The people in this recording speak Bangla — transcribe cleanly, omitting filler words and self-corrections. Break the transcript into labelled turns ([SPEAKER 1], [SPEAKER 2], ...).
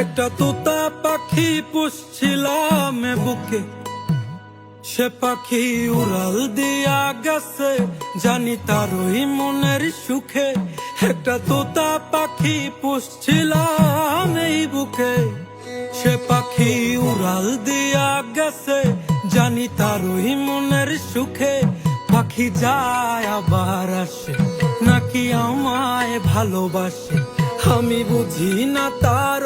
[SPEAKER 1] একটা তোতা পাখি পুষছিলাম বুকে, সে পাখি উড়াল দিয়া গেছে, জানি তারই মনের সুখে। একটা তোতা পাখি পুষছিলাম এই বুকে, সে পাখি উড়াল দিয়া গেছে, জানি তারই মনের সুখে। পাখি যায় আবার আসে, নাকি আমায় ভালোবাসে, আমি বুঝি না তার